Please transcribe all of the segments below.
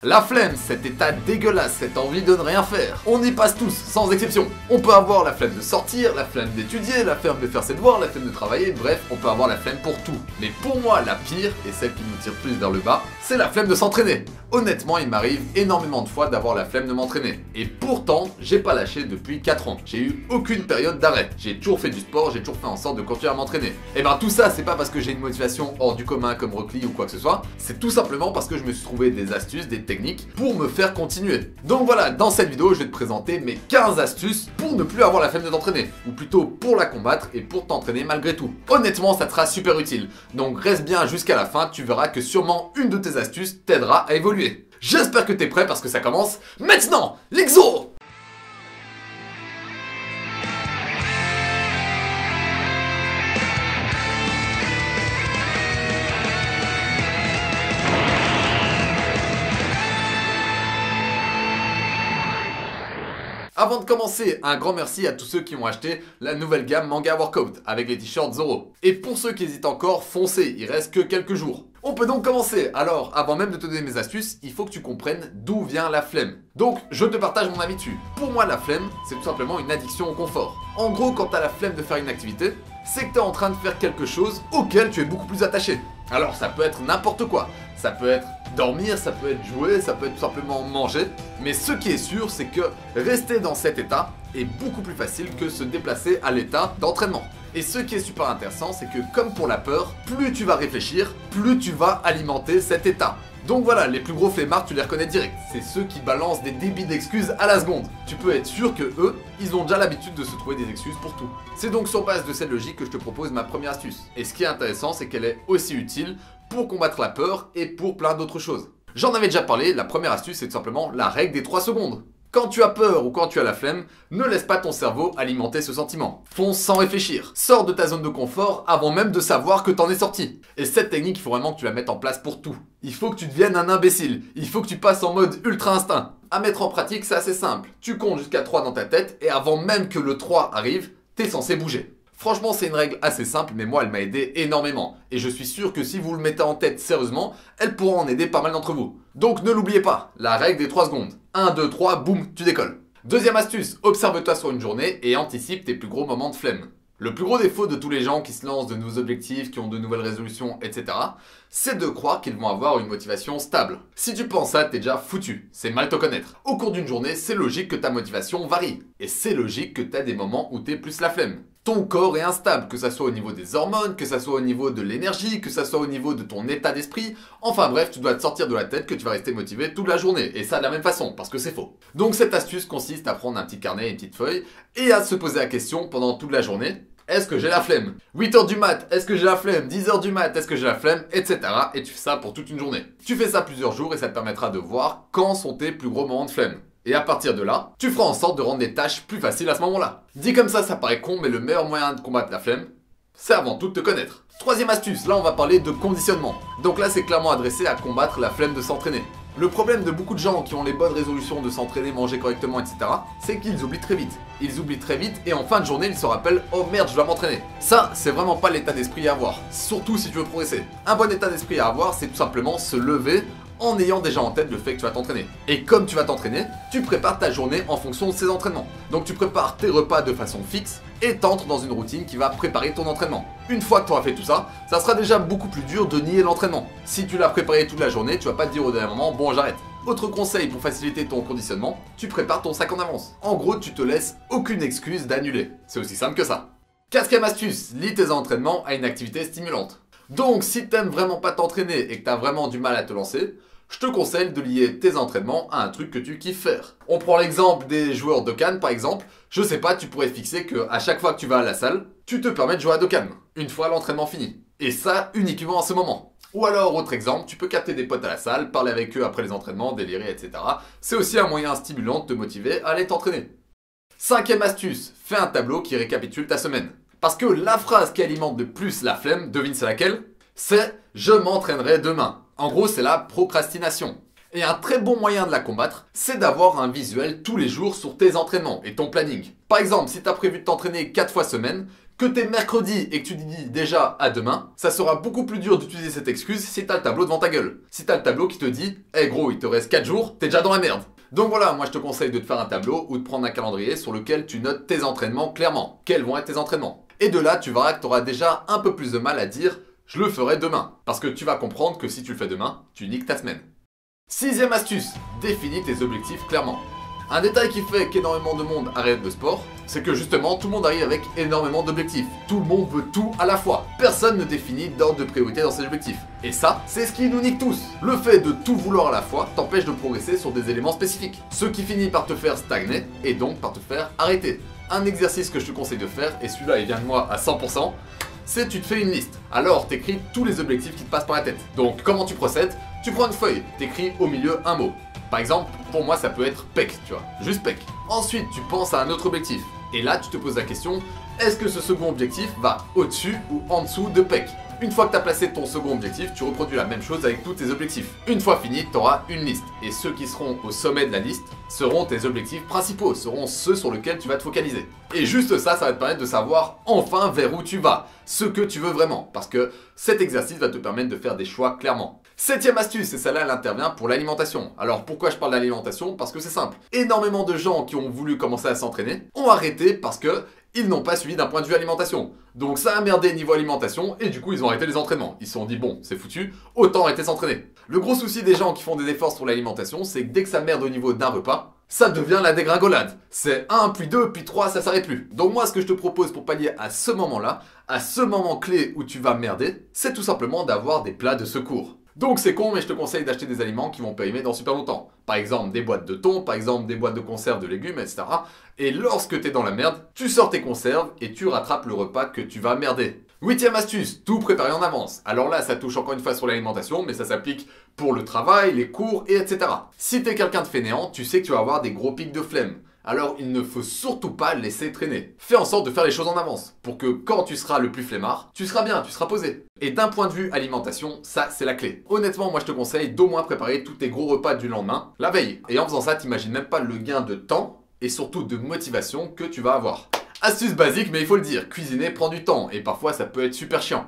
La flemme, cet état dégueulasse, cette envie de ne rien faire. On y passe tous, sans exception. On peut avoir la flemme de sortir, la flemme d'étudier, la flemme de faire ses devoirs, la flemme de travailler, bref, on peut avoir la flemme pour tout. Mais pour moi, la pire, et celle qui nous tire plus vers le bas, c'est la flemme de s'entraîner. Honnêtement, il m'arrive énormément de fois d'avoir la flemme de m'entraîner. Et pourtant, j'ai pas lâché depuis 4 ans. J'ai eu aucune période d'arrêt. J'ai toujours fait du sport, j'ai toujours fait en sorte de continuer à m'entraîner. Et ben tout ça, c'est pas parce que j'ai une motivation hors du commun comme Rock Lee ou quoi que ce soit. C'est tout simplement parce que je me suis trouvé des astuces, des techniques pour me faire continuer. Donc voilà, dans cette vidéo, je vais te présenter mes 15 astuces pour ne plus avoir la flemme de t'entraîner. Ou plutôt pour la combattre et pour t'entraîner malgré tout. Honnêtement, ça te sera super utile. Donc reste bien jusqu'à la fin, tu verras que sûrement une de tes astuces t'aidera à évoluer. J'espère que t'es prêt parce que ça commence maintenant. Let's go! Avant de commencer, un grand merci à tous ceux qui ont acheté la nouvelle gamme Manga Workout avec les t-shirts Zoro. Et pour ceux qui hésitent encore, foncez, il reste que quelques jours. On peut donc commencer. Alors, avant même de te donner mes astuces, il faut que tu comprennes d'où vient la flemme. Donc, je te partage mon avis dessus. Pour moi, la flemme, c'est tout simplement une addiction au confort. En gros, quand tu as la flemme de faire une activité, c'est que tu es en train de faire quelque chose auquel tu es beaucoup plus attaché. Alors, ça peut être n'importe quoi. Ça peut être dormir, ça peut être jouer, ça peut être tout simplement manger. Mais ce qui est sûr, c'est que rester dans cet état est beaucoup plus facile que se déplacer à l'état d'entraînement. Et ce qui est super intéressant, c'est que comme pour la peur, plus tu vas réfléchir, plus tu vas alimenter cet état. Donc voilà, les plus gros flemmards, tu les reconnais direct. C'est ceux qui balancent des débits d'excuses à la seconde. Tu peux être sûr que eux, ils ont déjà l'habitude de se trouver des excuses pour tout. C'est donc sur base de cette logique que je te propose ma première astuce. Et ce qui est intéressant, c'est qu'elle est aussi utile pour combattre la peur et pour plein d'autres choses. J'en avais déjà parlé, la première astuce, c'est tout simplement la règle des 3 secondes. Quand tu as peur ou quand tu as la flemme, ne laisse pas ton cerveau alimenter ce sentiment. Fonce sans réfléchir. Sors de ta zone de confort avant même de savoir que t'en es sorti. Et cette technique, il faut vraiment que tu la mettes en place pour tout. Il faut que tu deviennes un imbécile. Il faut que tu passes en mode ultra instinct. À mettre en pratique, c'est assez simple. Tu comptes jusqu'à 3 dans ta tête et avant même que le 3 arrive, t'es censé bouger. Franchement, c'est une règle assez simple, mais moi, elle m'a aidé énormément. Et je suis sûr que si vous le mettez en tête sérieusement, elle pourra en aider pas mal d'entre vous. Donc ne l'oubliez pas, la règle des 3 secondes. 1, 2, 3, boum, tu décolles. Deuxième astuce, observe-toi sur une journée et anticipe tes plus gros moments de flemme. Le plus gros défaut de tous les gens qui se lancent de nouveaux objectifs, qui ont de nouvelles résolutions, etc., c'est de croire qu'ils vont avoir une motivation stable. Si tu penses ça, t'es déjà foutu. C'est mal te connaître. Au cours d'une journée, c'est logique que ta motivation varie. Et c'est logique que t'as des moments où t'es plus la flemme. Ton corps est instable, que ça soit au niveau des hormones, que ça soit au niveau de l'énergie, que ça soit au niveau de ton état d'esprit. Enfin bref, tu dois te sortir de la tête que tu vas rester motivé toute la journée. Et ça de la même façon, parce que c'est faux. Donc cette astuce consiste à prendre un petit carnet et une petite feuille et à se poser la question pendant toute la journée. Est-ce que j'ai la flemme? 8h du mat, est-ce que j'ai la flemme? 10h du mat, est-ce que j'ai la flemme? Etc. Et tu fais ça pour toute une journée. Tu fais ça plusieurs jours et ça te permettra de voir quand sont tes plus gros moments de flemme. Et à partir de là, tu feras en sorte de rendre les tâches plus faciles à ce moment-là. Dit comme ça paraît con, mais le meilleur moyen de combattre la flemme, c'est avant tout de te connaître. Troisième astuce, là on va parler de conditionnement. Donc là c'est clairement adressé à combattre la flemme de s'entraîner. Le problème de beaucoup de gens qui ont les bonnes résolutions de s'entraîner, manger correctement, etc., c'est qu'ils oublient très vite. Ils oublient très vite et en fin de journée, ils se rappellent « Oh merde, je dois m'entraîner ». Ça, c'est vraiment pas l'état d'esprit à avoir, surtout si tu veux progresser. Un bon état d'esprit à avoir, c'est tout simplement se lever en ayant déjà en tête le fait que tu vas t'entraîner. Et comme tu vas t'entraîner, tu prépares ta journée en fonction de ces entraînements. Donc tu prépares tes repas de façon fixe et t'entres dans une routine qui va préparer ton entraînement. Une fois que tu auras fait tout ça, ça sera déjà beaucoup plus dur de nier l'entraînement. Si tu l'as préparé toute la journée, tu vas pas te dire au dernier moment « Bon, j'arrête ». Autre conseil pour faciliter ton conditionnement, tu prépares ton sac en avance. En gros, tu te laisses aucune excuse d'annuler. C'est aussi simple que ça. Quatrième astuce, lie tes entraînements à une activité stimulante. Donc si t'aimes vraiment pas t'entraîner et que t'as vraiment du mal à te lancer, je te conseille de lier tes entraînements à un truc que tu kiffes faire. On prend l'exemple des joueurs Dokkan par exemple. Je sais pas, tu pourrais fixer que à chaque fois que tu vas à la salle, tu te permets de jouer à Dokkan, une fois l'entraînement fini. Et ça uniquement à ce moment. Ou alors, autre exemple, tu peux capter des potes à la salle, parler avec eux après les entraînements, délirer, etc. C'est aussi un moyen stimulant de te motiver à aller t'entraîner. Cinquième astuce, fais un tableau qui récapitule ta semaine. Parce que la phrase qui alimente de plus la flemme, devine c'est laquelle? C'est « je m'entraînerai demain ». En gros, c'est la procrastination. Et un très bon moyen de la combattre, c'est d'avoir un visuel tous les jours sur tes entraînements et ton planning. Par exemple, si tu as prévu de t'entraîner 4 fois semaine, que t'es mercredi et que tu te dis déjà à demain, ça sera beaucoup plus dur d'utiliser cette excuse si t'as le tableau devant ta gueule. Si t'as le tableau qui te dit « Eh gros, il te reste 4 jours, t'es déjà dans la merde ». Donc voilà, moi je te conseille de te faire un tableau ou de prendre un calendrier sur lequel tu notes tes entraînements clairement. Quels vont être tes entraînements? Et de là, tu verras que tu auras déjà un peu plus de mal à dire « Je le ferai demain ». Parce que tu vas comprendre que si tu le fais demain, tu niques ta semaine. Sixième astuce, définis tes objectifs clairement. Un détail qui fait qu'énormément de monde arrête le sport, c'est que justement tout le monde arrive avec énormément d'objectifs. Tout le monde veut tout à la fois. Personne ne définit d'ordre de priorité dans ses objectifs. Et ça, c'est ce qui nous nique tous. Le fait de tout vouloir à la fois t'empêche de progresser sur des éléments spécifiques. Ce qui finit par te faire stagner et donc par te faire arrêter. Un exercice que je te conseille de faire, et celui-là il vient de moi à 100%, c'est tu te fais une liste. Alors t'écris tous les objectifs qui te passent par la tête. Donc comment tu procèdes? Tu prends une feuille, t'écris au milieu un mot. Par exemple, pour moi ça peut être PEC, tu vois, juste PEC. Ensuite tu penses à un autre objectif. Et là tu te poses la question, est-ce que ce second objectif va au-dessus ou en dessous de PEC? Une fois que tu as placé ton second objectif, tu reproduis la même chose avec tous tes objectifs. Une fois fini, tu auras une liste. Et ceux qui seront au sommet de la liste seront tes objectifs principaux, seront ceux sur lesquels tu vas te focaliser. Et juste ça, ça va te permettre de savoir enfin vers où tu vas, ce que tu veux vraiment. Parce que cet exercice va te permettre de faire des choix clairement. Septième astuce, et celle-là elle intervient pour l'alimentation. Alors pourquoi je parle d'alimentation? Parce que c'est simple. Énormément de gens qui ont voulu commencer à s'entraîner ont arrêté parce que ils n'ont pas suivi d'un point de vue alimentation. Donc ça a merdé niveau alimentation et du coup ils ont arrêté les entraînements. Ils se sont dit bon c'est foutu, autant arrêter de s'entraîner. Le gros souci des gens qui font des efforts sur l'alimentation, c'est que dès que ça merde au niveau d'un repas, ça devient la dégringolade. C'est 1, puis 2, puis 3, ça s'arrête plus. Donc moi ce que je te propose pour pallier à ce moment-là, à ce moment clé où tu vas merder, c'est tout simplement d'avoir des plats de secours. Donc c'est con mais je te conseille d'acheter des aliments qui vont périmer dans super longtemps. Par exemple des boîtes de thon, par exemple des boîtes de conserve de légumes, etc. Et lorsque t'es dans la merde, tu sors tes conserves et tu rattrapes le repas que tu vas merder. Huitième astuce, tout préparer en avance. Alors là ça touche encore une fois sur l'alimentation mais ça s'applique pour le travail, les cours et etc. Si t'es quelqu'un de fainéant, tu sais que tu vas avoir des gros pics de flemme. Alors il ne faut surtout pas laisser traîner. Fais en sorte de faire les choses en avance, pour que quand tu seras le plus flemmard, tu seras bien, tu seras posé. Et d'un point de vue alimentation, ça c'est la clé. Honnêtement, moi je te conseille d'au moins préparer tous tes gros repas du lendemain, la veille. Et en faisant ça, t'imagines même pas le gain de temps, et surtout de motivation que tu vas avoir. Astuce basique, mais il faut le dire, cuisiner prend du temps, et parfois ça peut être super chiant.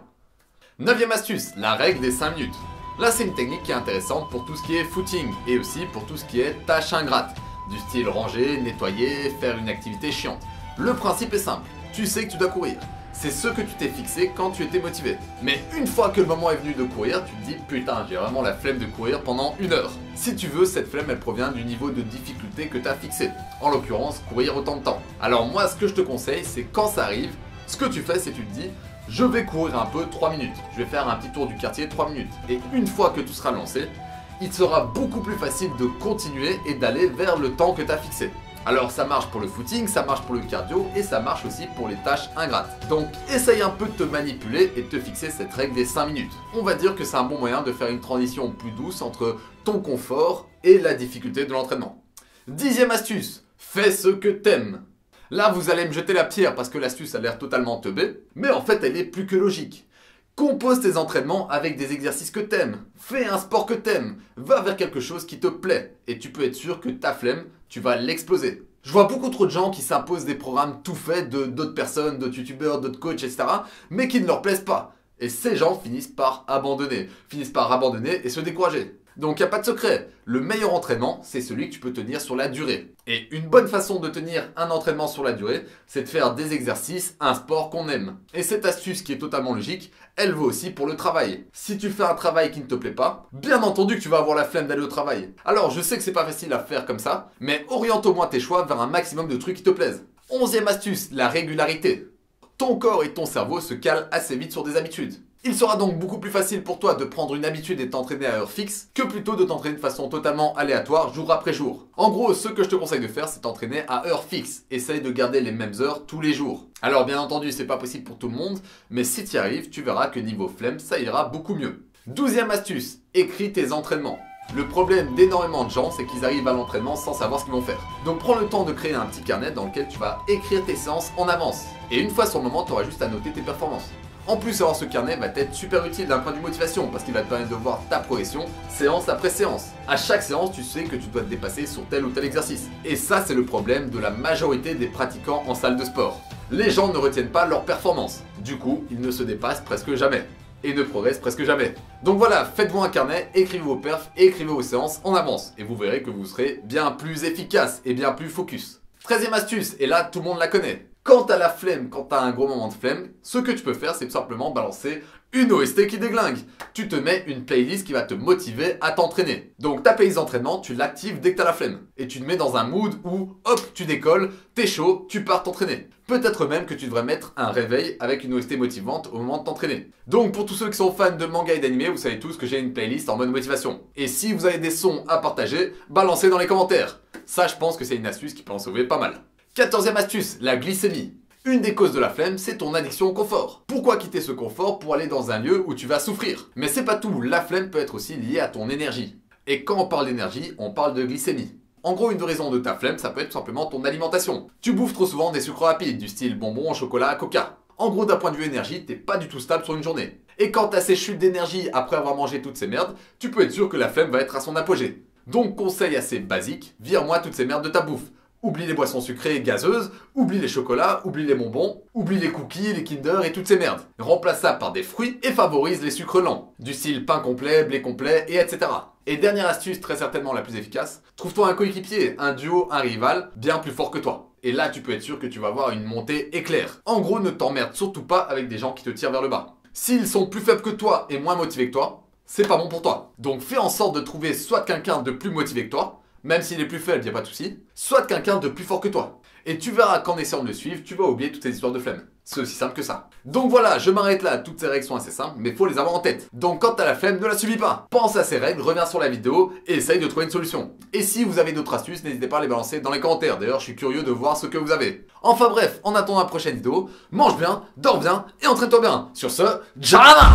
Neuvième astuce, la règle des 5 minutes. Là c'est une technique qui est intéressante pour tout ce qui est footing, et aussi pour tout ce qui est tâches ingrates. Du style ranger, nettoyer, faire une activité chiante. Le principe est simple, tu sais que tu dois courir. C'est ce que tu t'es fixé quand tu étais motivé. Mais une fois que le moment est venu de courir, tu te dis putain j'ai vraiment la flemme de courir pendant 1 heure. Si tu veux, cette flemme elle provient du niveau de difficulté que tu as fixé. En l'occurrence, courir autant de temps. Alors moi ce que je te conseille c'est quand ça arrive, ce que tu fais c'est tu te dis je vais courir un peu 3 minutes. Je vais faire un petit tour du quartier 3 minutes. Et une fois que tu seras lancé, il sera beaucoup plus facile de continuer et d'aller vers le temps que tu as fixé. Alors ça marche pour le footing, ça marche pour le cardio et ça marche aussi pour les tâches ingrates. Donc essaye un peu de te manipuler et de te fixer cette règle des 5 minutes. On va dire que c'est un bon moyen de faire une transition plus douce entre ton confort et la difficulté de l'entraînement. 10e astuce, fais ce que t'aimes. Là vous allez me jeter la pierre parce que l'astuce a l'air totalement teubée, mais en fait elle est plus que logique. Compose tes entraînements avec des exercices que t'aimes. Fais un sport que t'aimes. Va vers quelque chose qui te plaît. Et tu peux être sûr que ta flemme, tu vas l'exploser. Je vois beaucoup trop de gens qui s'imposent des programmes tout faits de d'autres personnes, d'autres youtubeurs, d'autres coachs, etc. mais qui ne leur plaisent pas. Et ces gens finissent par abandonner et se décourager. Donc il n'y a pas de secret, le meilleur entraînement, c'est celui que tu peux tenir sur la durée. Et une bonne façon de tenir un entraînement sur la durée, c'est de faire des exercices, un sport qu'on aime. Et cette astuce qui est totalement logique, elle vaut aussi pour le travail. Si tu fais un travail qui ne te plaît pas, bien entendu que tu vas avoir la flemme d'aller au travail. Alors je sais que c'est pas facile à faire comme ça, mais oriente au moins tes choix vers un maximum de trucs qui te plaisent. 11e astuce, la régularité. Ton corps et ton cerveau se calent assez vite sur des habitudes. Il sera donc beaucoup plus facile pour toi de prendre une habitude et t'entraîner à heure fixe que plutôt de t'entraîner de façon totalement aléatoire jour après jour. En gros, ce que je te conseille de faire, c'est t'entraîner à heure fixe. Essaye de garder les mêmes heures tous les jours. Alors bien entendu, c'est pas possible pour tout le monde, mais si tu y arrives, tu verras que niveau flemme, ça ira beaucoup mieux. 12e astuce, écris tes entraînements. Le problème d'énormément de gens, c'est qu'ils arrivent à l'entraînement sans savoir ce qu'ils vont faire. Donc prends le temps de créer un petit carnet dans lequel tu vas écrire tes séances en avance. Et une fois sur le moment, tu auras juste à noter tes performances. En plus, avoir ce carnet va t'être super utile d'un point de vue motivation parce qu'il va te permettre de voir ta progression séance après séance. À chaque séance, tu sais que tu dois te dépasser sur tel ou tel exercice. Et ça, c'est le problème de la majorité des pratiquants en salle de sport. les gens ne retiennent pas leur performance. Du coup, ils ne se dépassent presque jamais. Et ne progressent presque jamais. Donc voilà, faites-vous un carnet, écrivez vos perfs et écrivez vos séances en avance. Et vous verrez que vous serez bien plus efficace et bien plus focus. 13e astuce, et là tout le monde la connaît. Quand t'as la flemme, quand t'as un gros moment de flemme, ce que tu peux faire, c'est tout simplement balancer une OST qui déglingue. Tu te mets une playlist qui va te motiver à t'entraîner. Donc ta playlist d'entraînement, tu l'actives dès que t'as la flemme. Et tu te mets dans un mood où, hop, tu décolles, t'es chaud, tu pars t'entraîner. Peut-être même que tu devrais mettre un réveil avec une OST motivante au moment de t'entraîner. Donc pour tous ceux qui sont fans de manga et d'anime, vous savez tous que j'ai une playlist en mode motivation. Et si vous avez des sons à partager, balancez dans les commentaires. Ça, je pense que c'est une astuce qui peut en sauver pas mal. 14e astuce, la glycémie. Une des causes de la flemme, c'est ton addiction au confort. Pourquoi quitter ce confort pour aller dans un lieu où tu vas souffrir? Mais c'est pas tout, la flemme peut être aussi liée à ton énergie. Et quand on parle d'énergie, on parle de glycémie. En gros, une raison de ta flemme, ça peut être tout simplement ton alimentation. Tu bouffes trop souvent des sucres rapides, du style bonbons, chocolat, coca. En gros, d'un point de vue énergie, t'es pas du tout stable sur une journée. Et quand t'as ces chutes d'énergie après avoir mangé toutes ces merdes, tu peux être sûr que la flemme va être à son apogée. Donc conseil assez basique, vire-moi toutes ces merdes de ta bouffe. Oublie les boissons sucrées et gazeuses, oublie les chocolats, oublie les bonbons, oublie les cookies, les Kinder et toutes ces merdes. Remplace ça par des fruits et favorise les sucres lents, du style pain complet, blé complet et etc. Et dernière astuce, très certainement la plus efficace, trouve-toi un coéquipier, un duo, un rival, bien plus fort que toi. Et là, tu peux être sûr que tu vas avoir une montée éclair. En gros, ne t'emmerde surtout pas avec des gens qui te tirent vers le bas. S'ils sont plus faibles que toi et moins motivés que toi, c'est pas bon pour toi. Donc fais en sorte de trouver soit quelqu'un de plus motivé que toi, même s'il est plus faible, y a pas de souci, soit quelqu'un de plus fort que toi. Et tu verras qu'en essayant de le suivre, tu vas oublier toutes ces histoires de flemme. C'est aussi simple que ça. Donc voilà, je m'arrête là, toutes ces règles sont assez simples, mais faut les avoir en tête. Donc quand t'as la flemme, ne la subis pas. Pense à ces règles, reviens sur la vidéo et essaye de trouver une solution. Et si vous avez d'autres astuces, n'hésitez pas à les balancer dans les commentaires. D'ailleurs, je suis curieux de voir ce que vous avez. Enfin bref, en attendant la prochaine vidéo, mange bien, dors bien et entraîne-toi bien. Sur ce, Jana!